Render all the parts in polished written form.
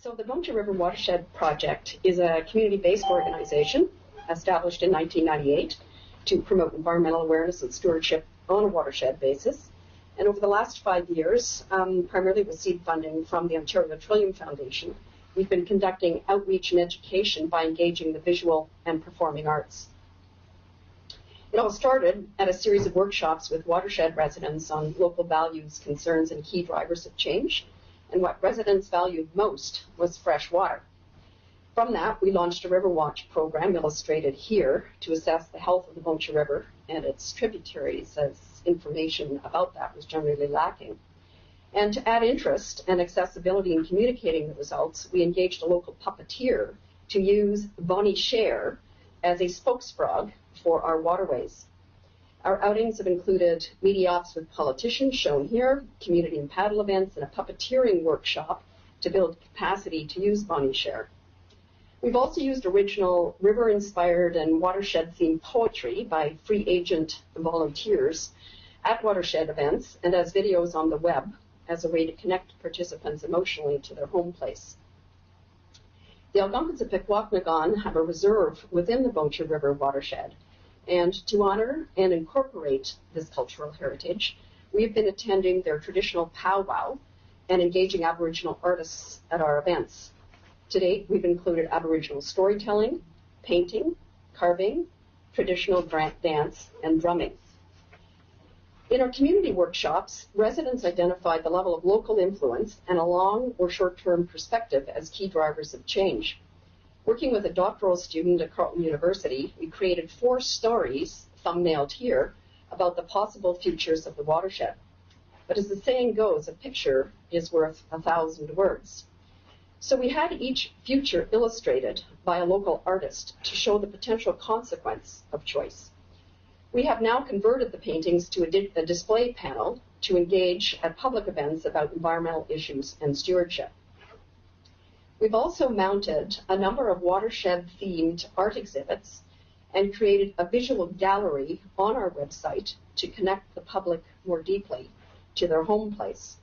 So the Bonnechere River Watershed Project is a community-based organization established in 1998 to promote environmental awareness and stewardship on a watershed basis. And over the last 5 years, primarily with seed funding from the Ontario Trillium Foundation, we've been conducting outreach and education by engaging the visual and performing arts. It all started at a series of workshops with watershed residents on local values, concerns, and key drivers of change. And what residents valued most was fresh water. From that, we launched a River Watch program illustrated here to assess the health of the Bonnechere River and its tributaries, as information about that was generally lacking. And to add interest and accessibility in communicating the results, we engaged a local puppeteer to use Bonnechere as a spokesfrog for our waterways. Our outings have included media ops with politicians, shown here, community and paddle events, and a puppeteering workshop to build capacity to use Bonnechere. We've also used original river-inspired and watershed-themed poetry by free agent volunteers at watershed events and as videos on the web as a way to connect participants emotionally to their home place. The Algonquins of Pequawknagon have a reserve within the Bonnechere River watershed. And to honor and incorporate this cultural heritage, we have been attending their traditional powwow and engaging Aboriginal artists at our events. To date, we've included Aboriginal storytelling, painting, carving, traditional dance, and drumming. In our community workshops, residents identified the level of local influence and a long or short-term perspective as key drivers of change. Working with a doctoral student at Carleton University, we created 4 stories, thumbnailed here, about the possible futures of the watershed. But as the saying goes, a picture is worth 1,000 words. So we had each future illustrated by a local artist to show the potential consequence of choice. We have now converted the paintings to a display panel to engage at public events about environmental issues and stewardship. We've also mounted a number of watershed-themed art exhibits and created a visual gallery on our website to connect the public more deeply to their home place.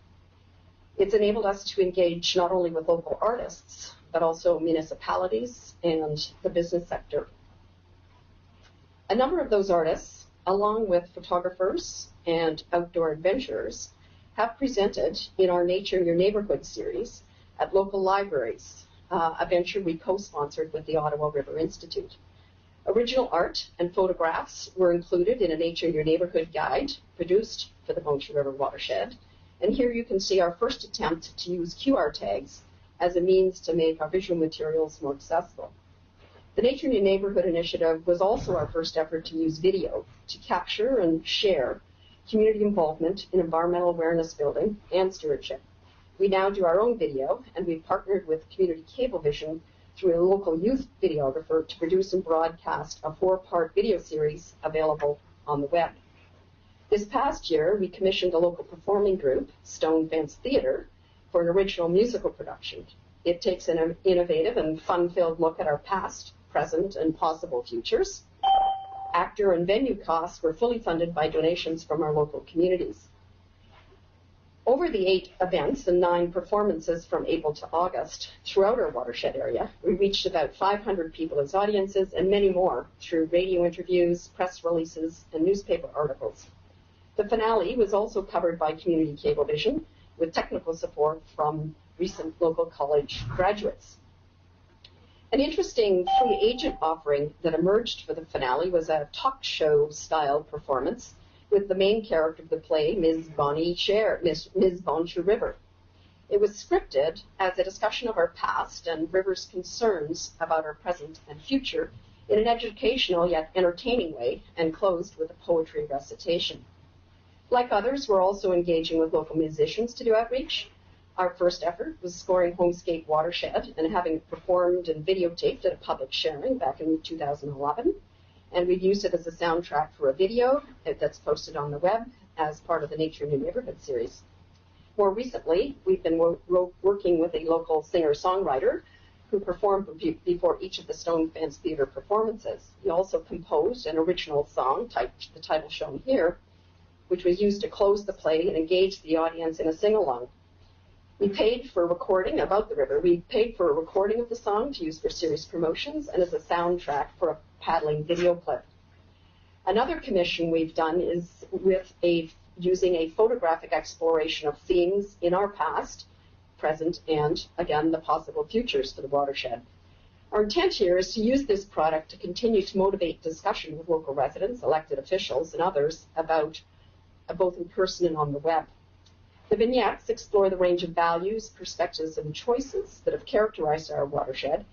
It's enabled us to engage not only with local artists, but also municipalities and the business sector. A number of those artists, along with photographers and outdoor adventurers, have presented in our Nature in Your Neighborhood series at local libraries, a venture we co-sponsored with the Ottawa River Institute. Original art and photographs were included in a Nature in Your Neighborhood guide produced for the Bonnechere River watershed. And here you can see our first attempt to use QR tags as a means to make our visual materials more accessible. The Nature in Your Neighborhood initiative was also our first effort to use video to capture and share community involvement in environmental awareness building and stewardship. We now do our own video, and we've partnered with Community Cablevision through a local youth videographer to produce and broadcast a 4-part video series available on the web. This past year, we commissioned a local performing group, Stone Fence Theatre, for an original musical production. It takes an innovative and fun-filled look at our past, present, and possible futures. Actor and venue costs were fully funded by donations from our local communities. Over the 8 events and 9 performances from April to August throughout our watershed area, we reached about 500 people as audiences and many more through radio interviews, press releases, and newspaper articles. The finale was also covered by Community Cablevision with technical support from recent local college graduates. An interesting free agent offering that emerged for the finale was a talk show style performance with the main character of the play, Ms. Bonnechere River. It was scripted as a discussion of our past and River's concerns about our present and future in an educational yet entertaining way, and closed with a poetry recitation. Like others, we're also engaging with local musicians to do outreach. Our first effort was scoring Homescape Watershed and having it performed and videotaped at a public sharing back in 2011. And we've used it as a soundtrack for a video that's posted on the web as part of the Nature in Your Neighborhood series. More recently, we've been working with a local singer-songwriter who performed before each of the Stone Fence Theatre performances. He also composed an original song, the title shown here, which was used to close the play and engage the audience in a sing-along. We paid for a recording about the river. We paid for a recording of the song to use for series promotions and as a soundtrack for a paddling video clip. Another commission we've done is using a photographic exploration of themes in our past, present, and again, the possible futures for the watershed. Our intent here is to use this product to continue to motivate discussion with local residents, elected officials, and others about both in person and on the web. The vignettes explore the range of values, perspectives, and choices that have characterized our watershed,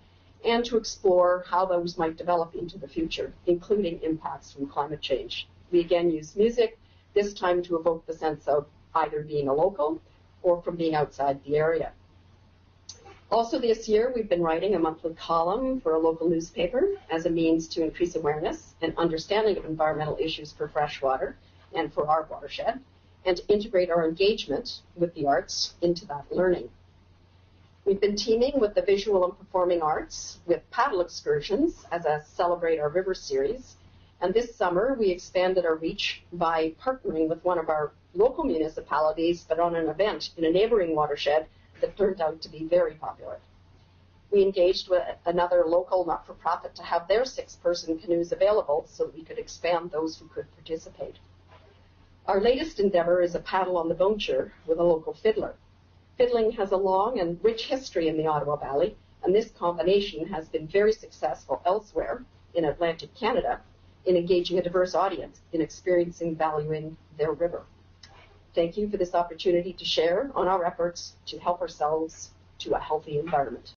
and to explore how those might develop into the future, including impacts from climate change. We again use music, this time to evoke the sense of either being a local or from being outside the area. Also this year, we've been writing a monthly column for a local newspaper as a means to increase awareness and understanding of environmental issues for freshwater and for our watershed, and to integrate our engagement with the arts into that learning. We've been teaming with the visual and performing arts with paddle excursions as a Celebrate Our River series. And this summer, we expanded our reach by partnering with one of our local municipalities, but on an event in a neighboring watershed that turned out to be very popular. We engaged with another local not-for-profit to have their 6-person canoes available so that we could expand those who could participate. Our latest endeavor is a paddle on the Bonnechere with a local fiddler. Fiddling has a long and rich history in the Ottawa Valley, and this combination has been very successful elsewhere in Atlantic Canada in engaging a diverse audience in experiencing and valuing their river. Thank you for this opportunity to share on our efforts to help ourselves to a healthy environment.